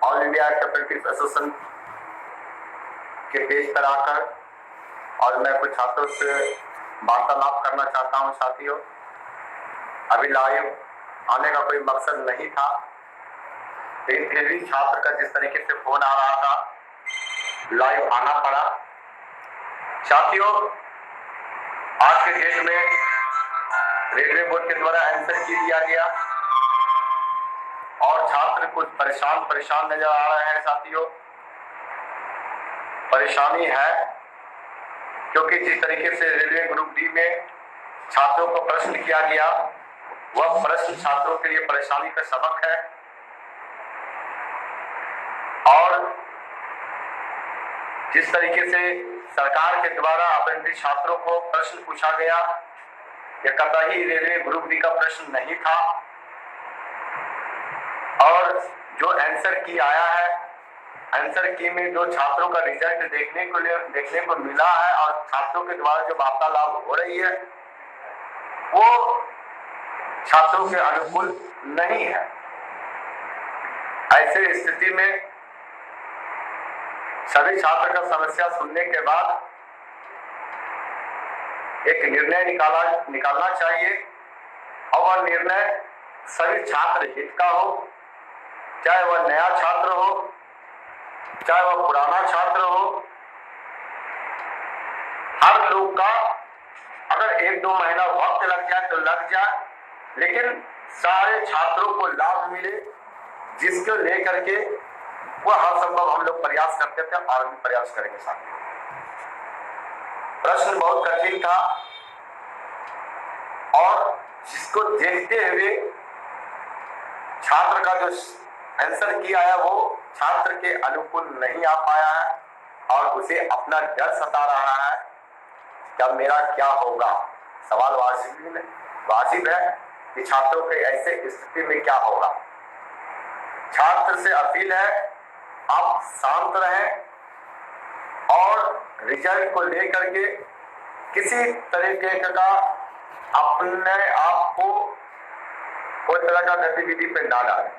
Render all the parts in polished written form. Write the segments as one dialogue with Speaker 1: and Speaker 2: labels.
Speaker 1: All India apprentice association के page पर आकर और मैं कुछ छात्रों से वार्तालाप करना चाहता हूं। साथियों, अभी लाइव आने का कोई मकसद नहीं था, लेकिन फिर भी छात्र का जिस तरीके से फोन आ रहा था लाइव आना पड़ा। साथियों, आज के डेट में रेलवे बोर्ड के द्वारा आंसर की दिया गया और छात्र कुछ परेशान नजर आ रहे हैं। साथियों, परेशानी है क्योंकि जिस तरीके से रेलवे ग्रुप डी में छात्रों को प्रश्न किया गया वह प्रश्न छात्रों के लिए परेशानी का सबक है और जिस तरीके से सरकार के द्वारा अप्रेंटिस छात्रों को प्रश्न पूछा गया यह कतई रेलवे ग्रुप डी का प्रश्न नहीं था और जो आंसर की आया है, आंसर की में जो छात्रों का रिजल्ट देखने को मिला है और छात्रों के द्वारा जो वार्तालाप हो रही है वो छात्रों के अनुकूल नहीं है। ऐसे स्थिति में सभी छात्र का समस्या सुनने के बाद एक निर्णय निकालना चाहिए और वह निर्णय सभी छात्र हित का हो, चाहे वह नया छात्र हो चाहे वह पुराना छात्र हो। हर लोग का अगर 1-2 महीना वक्त लग जाए तो लग जाए, लेकिन सारे छात्रों को लाभ मिले जिसको लेकर के वह हर संभव हम लोग प्रयास करते थे और भी प्रयास करेंगे। साथ प्रश्न बहुत कठिन था और जिसको देखते हुए छात्र का जो आंसर किया है वो छात्र के अनुकूल नहीं आ पाया है और उसे अपना डर सता रहा है कि अब मेरा क्या होगा। सवाल वाजिब है कि छात्रों के ऐसे स्थिति में क्या होगा। छात्र से अपील है आप शांत रहें और रिजल्ट को लेकर के किसी तरीके का अपने आप को कोई तरह का गतिविधि पे ना डालें।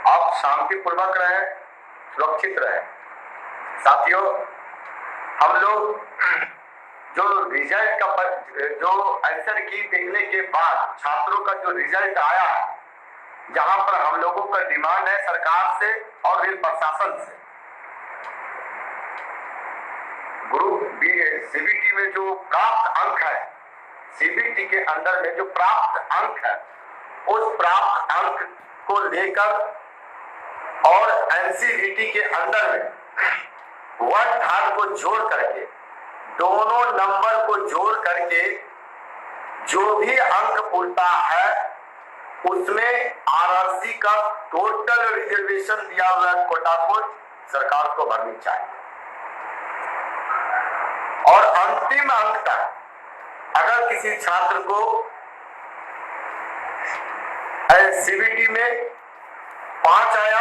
Speaker 1: आप शांतिपूर्वक रहें, सुरक्षित रहें। साथियों, हम लोग जो रिजल्ट का जो आंसर की देखने के बाद छात्रों का जो रिजल्ट आया है, जहां पर हम लोगों का डिमांड है सरकार से और रेल प्रशासन से, ग्रुप बी सीबीटी में जो प्राप्त अंक है, सीबीटी के अंदर में जो प्राप्त अंक है उस प्राप्त अंक को लेकर और एनसीईटी के अंदर में 1/3 को जोड़ करके दोनों नंबर को जोड़ करके जो भी अंक उड़ता है उसमें आरआरसी का टोटल रिजर्वेशन दिया हुआ कोटा को सरकार को भरनी चाहिए और अंतिम अंक तक अगर किसी छात्र को सीबीटी में 5 आया,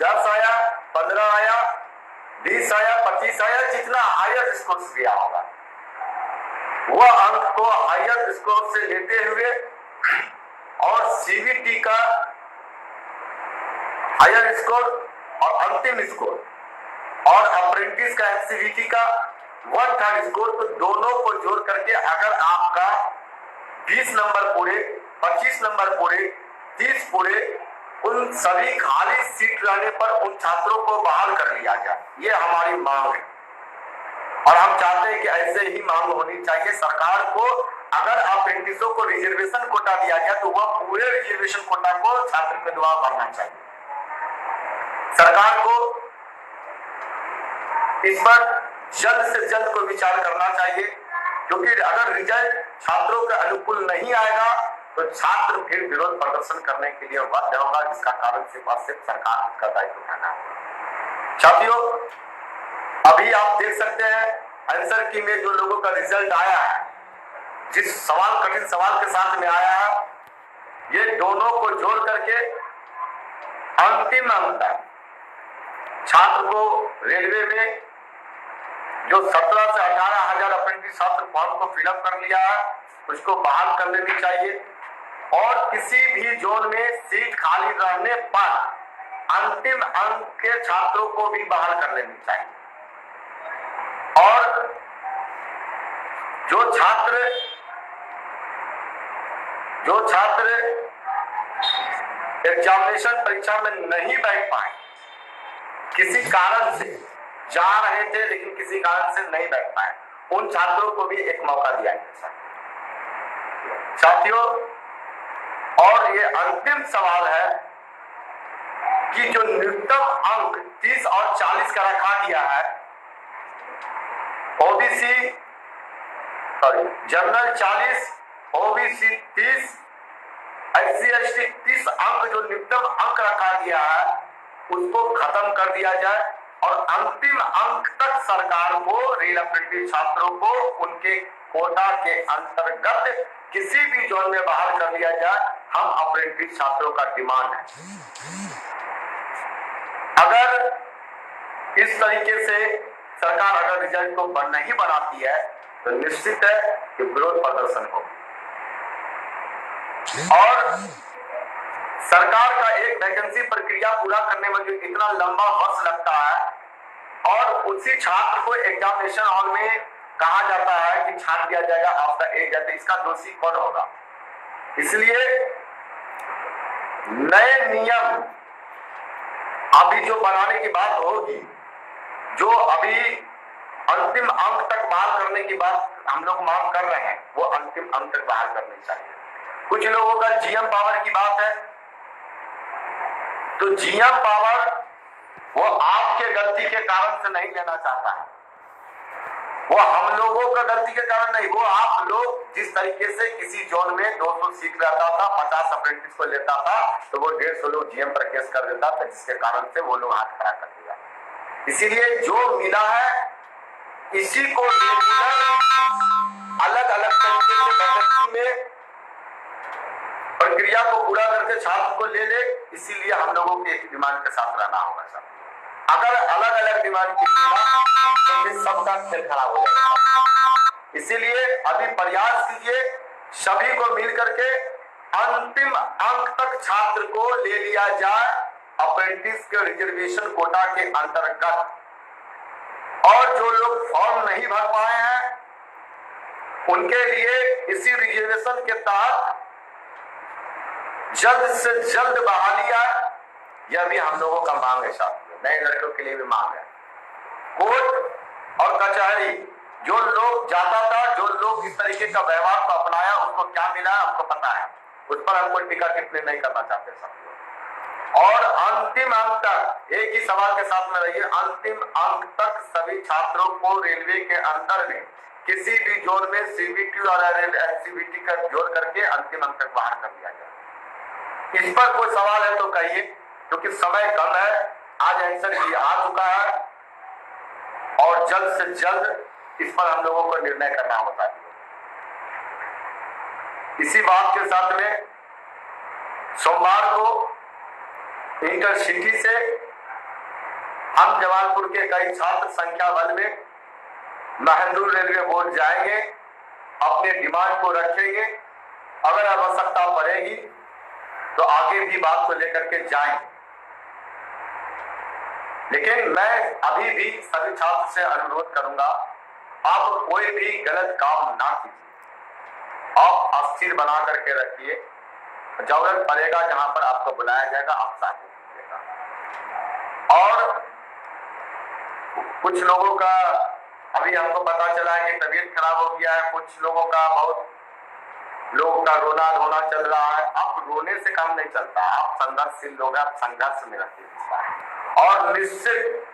Speaker 1: 10 आया, 15 आया, 20 आया, 25 आया, जितना हायर स्कोर दिया होगा वह अंक को हायर स्कोर से लेते हुए और सीबीटी का हायर स्कोर और अंतिम स्कोर और अप्रेंटिस का सीबीटी का 1/3 स्कोर, तो दोनों को जोड़ करके अगर आपका 20 नंबर पूरे, 25 नंबर पूरे, 30 पूरे, उन सभी खाली सीट रहने पर उन छात्रों को बहाल कर लिया जाए। ये हमारी मांग है और हम चाहते हैं कि ऐसे ही मांग होनी चाहिए। सरकार को अगर अप्रेंटिसों को रिजर्वेशन कोटा दिया जाए तो वह पूरे रिजर्वेशन कोटा को छात्र के द्वारा भरना चाहिए। सरकार को इस पर जल्द से जल्द को विचार करना चाहिए क्योंकि अगर रिजल्ट छात्रों के अनुकूल नहीं आएगा तो छात्र फिर विरोध प्रदर्शन करने के लिए बाध्य होगा, जिसका कारण सिर्फ सरकार का दायित्व उठाना है। साथियों, अभी आप देख सकते हैं आंसर की में जो लोगों का रिजल्ट आया है, जिस कठिन सवाल के साथ में आया है, ये दोनों को जोड़ करके अंतिम अंक तक छात्र को रेलवे में जो 17 से 18 हजार अप्रेंटिस छात्र फॉर्म को फिलअप कर लिया है उसको बहाल कर देनी चाहिए और किसी भी जोन में सीट खाली रहने पर अंतिम अंक के छात्रों को भी बहाल कर लेनी चाहिए। और जो छात्र एग्जामिनेशन परीक्षा में नहीं बैठ पाए, किसी कारण से जा रहे थे लेकिन किसी कारण से नहीं बैठ पाए, उन छात्रों को भी एक मौका दिया जाए साथियों। और ये अंतिम सवाल है कि जो न्यूनतम अंक 30 और 40 का रखा गया है, OBC general 40, OBC 30, SC ST 30 अंक जो न्यूनतम अंक रखा गया है उसको खत्म कर दिया जाए और अंतिम अंक तक सरकार को रेल अप्रेंटिस छात्रों को उनके कोटा के अंतर्गत किसी भी जोन में बहाल कर दिया जाए। हम अप्रेंटिस छात्रों का डिमांड है। अगर इस तरीके से सरकार अगर रिजल्ट को नहीं बनाती है तो निश्चित है कि विरोध प्रदर्शन होगा और सरकार का एक वैकेंसी प्रक्रिया पूरा करने में जो इतना लंबा वक्त लगता है और उसी छात्र को एग्जामिनेशन हॉल में कहा जाता है कि छाट दिया जाएगा आफ्टर 8 डेज, इसका दोषी कौन होगा? इसलिए नए नियम अभी जो बनाने की बात होगी, जो अभी अंतिम अंक तक बहाल करने की बात हम लोग मांग कर रहे हैं, वो अंतिम अंक तक बहाल करनी चाहिए। कुछ लोगों का जीएम पावर की बात है, तो जीएम पावर वो आपके गलती के कारण से नहीं लेना चाहता है, वो हम लोगों का गलती के कारण नहीं, वो आप लोग जिस तरीके से किसी जोन में 200 सीट रहता था, 50 अप्रेंटिस को लेता था, तो वो 150 लोग जीएम पर केस कर देता था, जिसके कारण से वो लोग हाथ खड़ा कर दिया। इसीलिए जो मिला है इसी को अलग अलग तरीके से वैकेंसी में प्रक्रिया को पूरा करके छात्र को ले ले, इसीलिए हम लोगों के एक डिमांड के साथ रहना होगा सर। अगर अलग अलग डिमांड कीजिएगा तो फिर सबका खेल खराब हो जाएगा। इसीलिए अभी प्रयास कीजिए, सभी को मिल करके अंतिम अंक तक छात्र को ले लिया जाए अप्रेंटिस के रिजर्वेशन कोटा के अंतर्गत। और जो लोग फॉर्म नहीं भर पाए हैं उनके लिए इसी रिजर्वेशन के तहत जल्द से जल्द बहाली आए, यह भी हम लोगों का मांग है साथियों। नए लड़कों के लिए भी मांग है। कोर्ट और कचहरी जो लोग जाता था, जो लोग इस तरीके का व्यवहार को अपनाया, उसको क्या मिला हमको पता है, उस पर हम कोई टीका टिप्पणी नहीं करना चाहते साथियों। और अंतिम अंक तक एक ही सवाल के साथ में रहिए, अंतिम अंक तक सभी छात्रों को रेलवे के अंदर में किसी भी जोन में सीबीटी और एससीबीटी का जोड़ करके अंतिम अंक तक बाहर कर दिया जाए। इस पर कोई सवाल है तो कहिए, क्योंकि समय कम है। आज आंसर की आ चुका है और जल्द से जल्द इस पर हम लोगों को निर्णय करना होता है। इसी बात के साथ में सोमवार को इंटरसिटी से हम जमालपुर के कई छात्र संख्या बल में महदूर रेलवे बोर्ड जाएंगे, अपने डिमांड को रखेंगे। अगर आवश्यकता पड़ेगी तो आगे भी बात को लेकर के जाएंगे। लेकिन मैं अभी भी सभी छात्र से अनुरोध करूंगा, आप कोई भी गलत काम ना कीजिए, आप अस्थिर बना करके रखिए। जरूरत पड़ेगा जहां पर आपको बुलाया जाएगा आप साथ दीजिएगा। और कुछ लोगों का अभी हमको पता चला है कि तबीयत खराब हो गया है, कुछ लोगों का बहुत लोगों का रोना धोना चल रहा है। अब रोने से काम नहीं चलता, आप संघर्षशील लोग हैं, आप संघर्ष में रखिए। और निश्चित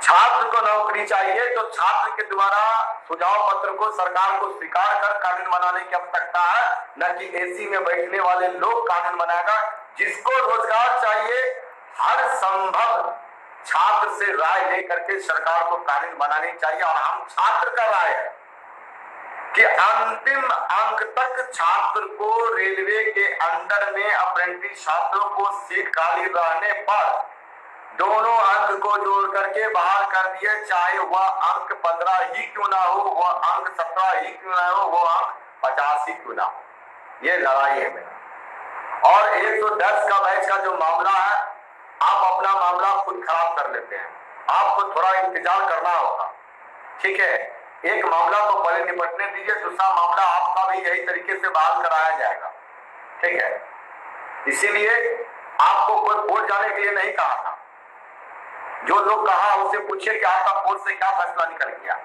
Speaker 1: छात्र को नौकरी चाहिए तो छात्र के द्वारा सुझाव पत्र को सरकार को स्वीकार कर कानून बनाने की आवश्यकता है, न कि एसी में बैठने वाले लोग कानून बनाएगा। जिसको रोजगार चाहिए हर संभव छात्र से राय लेकर के सरकार को कानून बनानी चाहिए। और हम छात्र का राय है कि अंतिम अंक तक छात्र को रेलवे के अंदर में अप्रेंटिस छात्रों को सीट खाली रहने पर दोनों अंक को जोड़ करके बाहर कर दिए, चाहे वह अंक 15 ही क्यों ना हो, वह अंक 17 ही क्यों ना हो, वह अंक 50 ही क्यों ना हो। ये लड़ाई है मेरा। और 110 का बैच का जो मामला है आप अपना मामला खुद खराब कर लेते हैं। आपको थोड़ा इंतजार करना होगा, ठीक है। एक मामला तो पहले निपटने दीजिए, दूसरा मामला आपका भी यही तरीके से बहाल कराया जाएगा, ठीक है। इसीलिए आपको कोई कोर्ट जाने के लिए नहीं कहा था। जो लोग कहा उससे पूछिए कि आपका कोर्ट से क्या फैसला निकल गया।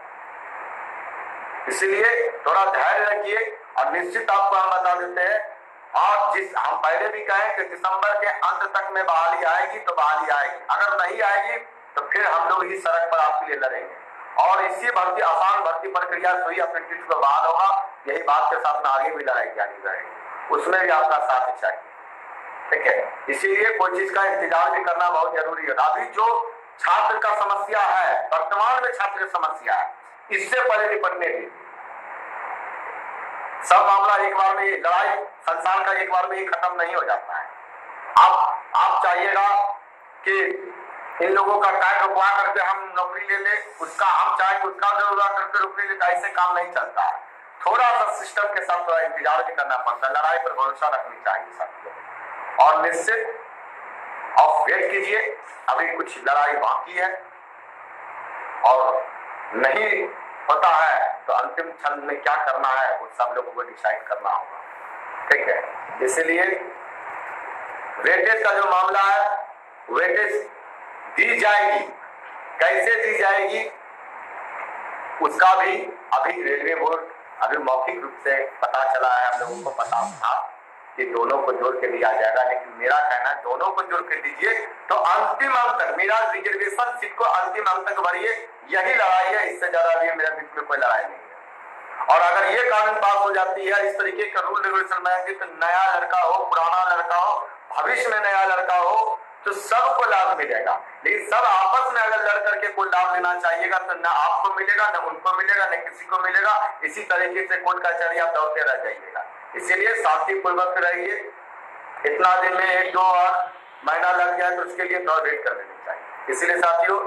Speaker 1: इसलिए थोड़ा धैर्य रखिए और निश्चित आपको हम बता देते हैं। और जिस हम पहले भी कहें कि दिसंबर के अंत तक में बहाली आएगी तो बहाली आएगी, अगर नहीं आएगी तो फिर हम लोग इस सड़क पर आपके लिए लड़ेंगे। और इसी भर्ती आसान भर्ती प्रक्रिया से ही अप्रेंटिस को बहाल होगा। यही बात के साथ में आगे भी लड़ाई जारी रहेगी, उसमें भी आपका साथ चाहिए, ठीक है। इसीलिए कोई चीज का इंतजार भी करना बहुत जरूरी है। अभी जो छात्र का समस्या है, वर्तमान में छात्र की समस्या है, इससे पहले निपटने की सब मामला एक बार में, लड़ाई संसार का एक बार में ही खत्म नहीं हो जाता है। आप चाहिएगा कि इन लोगों का टाइम रुकवा करके हम नौकरी ले ले, उसका हम चाहे कि उसका जरूरत करके नौकरी ले, ऐसे काम नहीं चलता है। थोड़ा सा सिस्टम के साथ थोड़ा इंतजार भी करना पड़ता है, लड़ाई पर भरोसा रखनी चाहिए सबको। और निश्चित आप वेट कीजिए, अभी कुछ लड़ाई बाकी है और नहीं होता है तो अंतिम क्षण में क्या करना है वो सब लोगों को डिसाइड करना होगा, ठीक है। इसलिए वेटेज का जो मामला है, वेटेज दी जाएगी, कैसे दी जाएगी उसका भी अभी रेलवे बोर्ड अभी मौखिक रूप से पता चला है। हम लोगों को पता था कि दोनों को जोड़ के दिया जाएगा, लेकिन मेरा कहना है दोनों को जोड़ के दीजिए तो अंतिम अंक तक, मेरा रिजर्वेशन सीट को अंतिम अंक तक भरिए, यही लड़ाई है। इससे ज्यादा भी मेरे बीच में कोई लड़ाई नहीं है। और अगर ये कानून पास हो जाती है, इस तरीके का रूल रेगुलेशन बनाएंगे तो नया लड़का हो, पुराना लड़का हो, भविष्य में नया लड़का हो तो सबको लाभ मिलेगा। लेकिन सब आपस में अगर लड़ करके कोई लाभ लेना चाहिएगा तो न आपको मिलेगा, न उनको मिलेगा, न किसी को मिलेगा। इसी तरीके से कोर्ट कचहरी आप दौड़ते रह जाइएगा। इसीलिए शांतिपूर्वक रहिए। इतना दिन में 1-2 महीना लग जाए तो उसके लिए थोड़ा वेट कर लेनी चाहिए। इसलिए साथियों,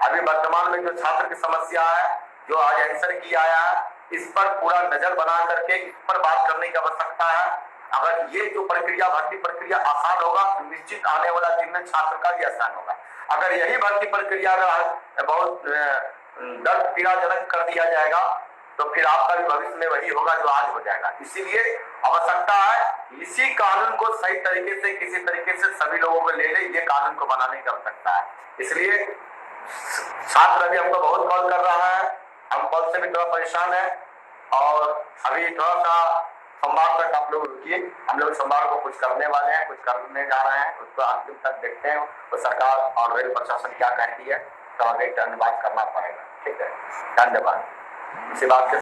Speaker 1: अभी वर्तमान में जो छात्र की समस्या है, जो आज आंसर की आया है, इस पर पूरा नजर बना करके इस पर बात करने की आवश्यकता है। अगर ये जो प्रक्रिया, भर्ती प्रक्रिया आसान होगा तो निश्चित आने वाला दिन में छात्र का भी आसान होगा। अगर यही भर्ती प्रक्रिया अगर बहुत दर्द पीड़ाजनक कर दिया जाएगा तो फिर आपका भी भविष्य में वही होगा जो आज हो जाएगा। इसीलिए आवश्यकता है इसी कानून को सही तरीके से, किसी तरीके से सभी लोगों को ले ले, ये कानून को बनाने की आवश्यकता है। इसलिए छात्र अभी हमको बहुत कॉल कर रहा है, हम कॉल से भी थोड़ा परेशान है। और अभी थोड़ा सा सोमवार तक आप लोग रुकिए, हम लोग सोमवार को कुछ करने वाले हैं, कुछ करने जा रहे हैं, उसको अंतिम तक देखते हैं तो सरकार और रेल प्रशासन क्या कहती है, तो आगे बात करना पड़ेगा, ठीक है। धन्यवाद। इसी बात के